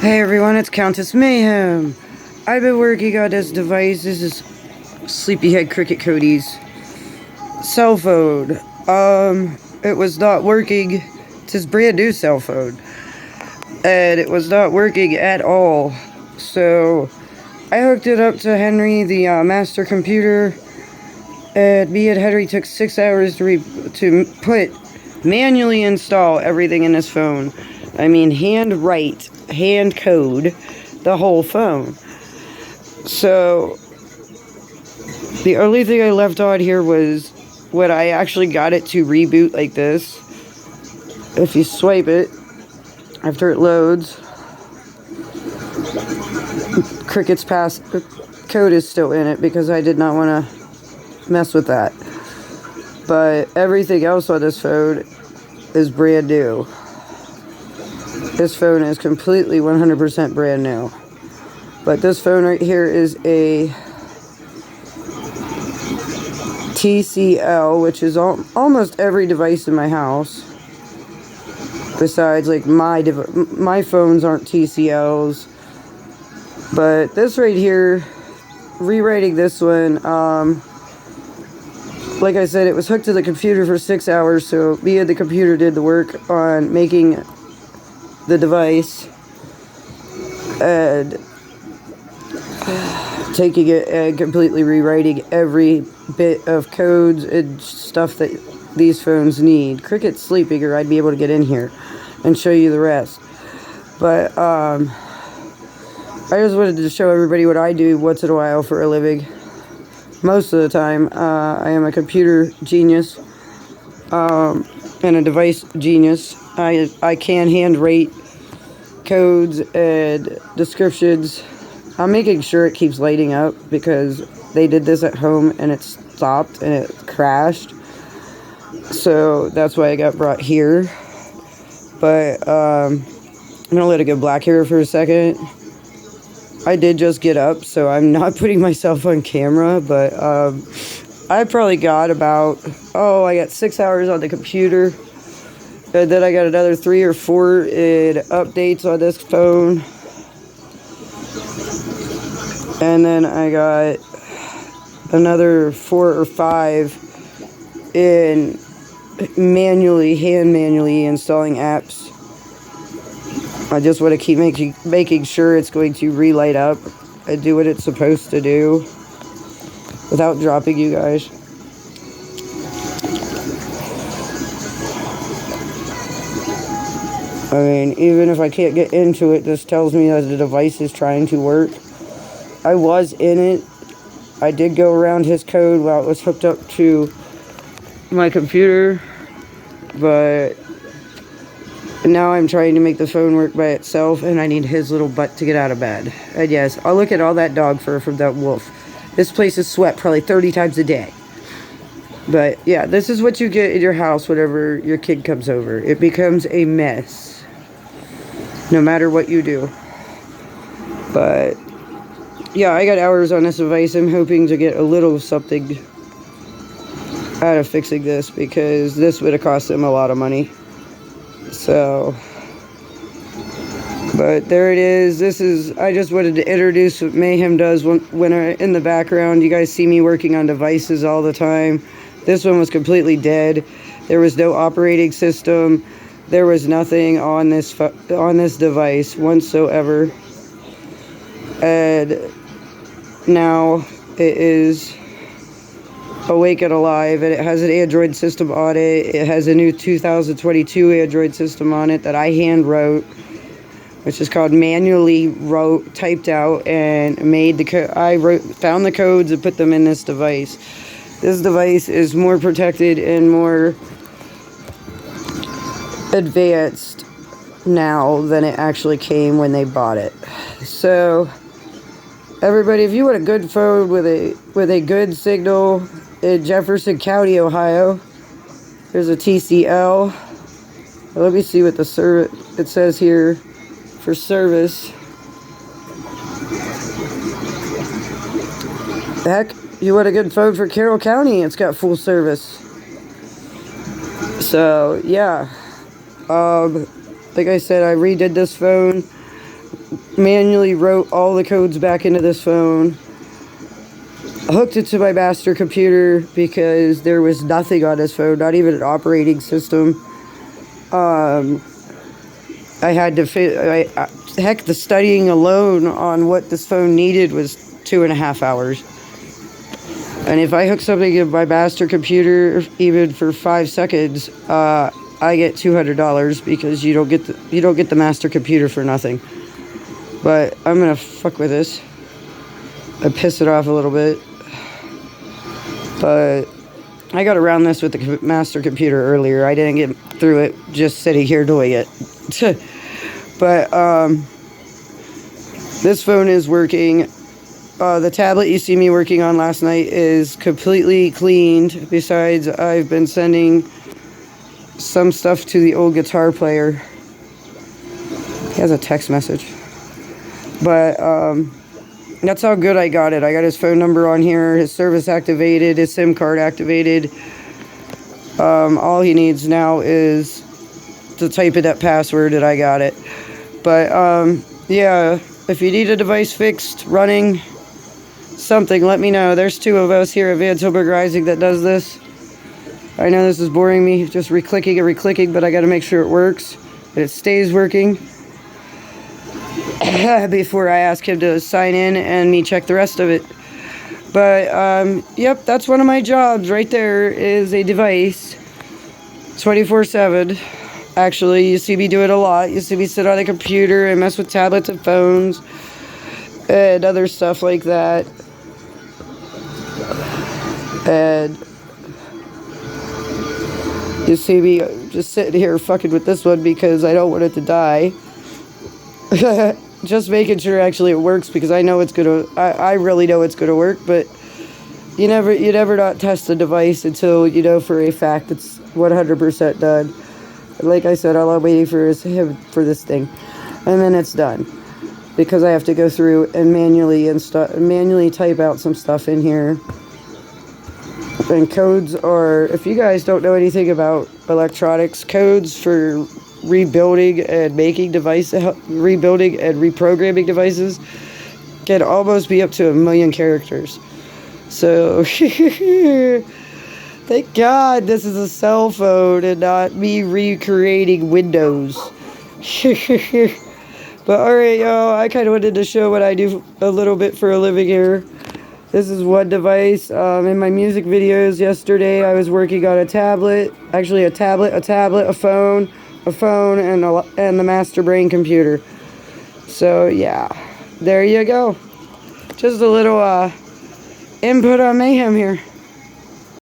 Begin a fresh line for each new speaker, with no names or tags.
Hey everyone, it's Countess Mayhem. I've been working on this device. This is Sleepyhead Cricket Cody's cell phone. It was not working. It's his brand new cell phone. And it was not working at all. So I hooked it up to Henry, the master computer. And me and Henry took 6 hours to manually install everything in this phone. I mean, hand code the whole phone. So the only thing I left on here was when I actually got it to reboot like this. If you swipe it after it loads, Cricket's code is still in it because I did not want to mess with that. But everything else on this phone is brand new. This phone is completely 100% brand new. But this phone right here is a TCL, which is almost every device in my house. Besides, like, my phones aren't TCLs. But this right here, rewriting this one, like I said, it was hooked to the computer for 6 hours, so me and the computer did the work on making the device and taking it and completely rewriting every bit of codes and stuff that these phones need. Cricket's sleeping, or I'd be able to get in here and show you the rest. But I just wanted to show everybody what I do once in a while for a living. Most of the time, I am a computer genius and a device genius. I can handwrite codes and descriptions. I'm making sure it keeps lighting up because they did this at home and it stopped and it crashed. So that's why I got brought here. But I'm going to let it go black here for a second. I did just get up, so I'm not putting myself on camera, but I probably got about, I got 6 hours on the computer, and then I got another 3 or 4 in updates on this phone, and then I got another 4 or 5 in hand manually installing apps. I just want to keep making sure it's going to relight up and do what it's supposed to do without dropping you guys. I mean, even if I can't get into it, this tells me that the device is trying to work. I was in it. I did go around his code while it was hooked up to my computer, but now I'm trying to make the phone work by itself, and I need his little butt to get out of bed. And yes, I'll look at all that dog fur from that wolf. This place is swept probably 30 times a day. But yeah, this is what you get in your house whenever your kid comes over. It becomes a mess, no matter what you do. But yeah, I got hours on this device. I'm hoping to get a little something out of fixing this, because this would have cost them a lot of money. So, but there it is. I just wanted to introduce what Mayhem does when I'm in the background. You guys see me working on devices all the time. This one was completely dead. There was no operating system. There was nothing on this device whatsoever. And now it is awake and alive, and it has an Android system on it. It has a new 2022 Android system on it that I hand wrote, which is called manually typed out and made the found the codes and put them in this device. This device is more protected and more advanced now than it actually came when they bought it. So everybody, if you want a good phone with a good signal in Jefferson County, Ohio, there's a TCL. Let me see what it says here for service. Heck, you want a good phone for Carroll County, it's got full service. So yeah, like I said, I redid this phone manually wrote all the codes back into this phone. Hooked it to my master computer because there was nothing on this phone, not even an operating system. I had to heck, the studying alone on what this phone needed was 2.5 hours. And if I hook something in my master computer even for 5 seconds, I get $200 because you don't get the master computer for nothing. But I'm gonna fuck with this. I piss it off a little bit. But I got around this with the master computer earlier. I didn't get through it just sitting here doing it. But this phone is working. The tablet you see me working on last night is completely cleaned. Besides, I've been sending some stuff to the old guitar player. He has a text message. But that's how good I got it. I got his phone number on here, his service activated, his SIM card activated. All he needs now is to type in that password and I got it. But yeah, if you need a device fixed, running, something, let me know. There's 2 of us here at Van Tilburg Rising that does this. I know this is boring me, just reclicking, but I gotta make sure it works, that it stays working. Before I ask him to sign in and me check the rest of it. But yep, that's one of my jobs right there, is a device 24/7. Actually, you see me do it a lot. You see me sit on a computer and mess with tablets and phones and other stuff like that. And you see me just sitting here fucking with this one because I don't want it to die. Just making sure actually it works, because I know it's gonna, I really know it's gonna work, but you never not test a device until you know for a fact it's 100% done. Like I said, all I'm waiting for is him for this thing, and then it's done, because I have to go through and manually type out some stuff in here. And codes are, if you guys don't know anything about electronics, codes for rebuilding and reprogramming devices can almost be up to 1 million characters. So thank God this is a cell phone and not me recreating Windows. But alright, y'all, I kind of wanted to show what I do a little bit for a living here. This is one device. In my music videos yesterday, I was working on a tablet, a phone, and the master brain computer. So yeah, there you go. Just a little input on Mayhem here.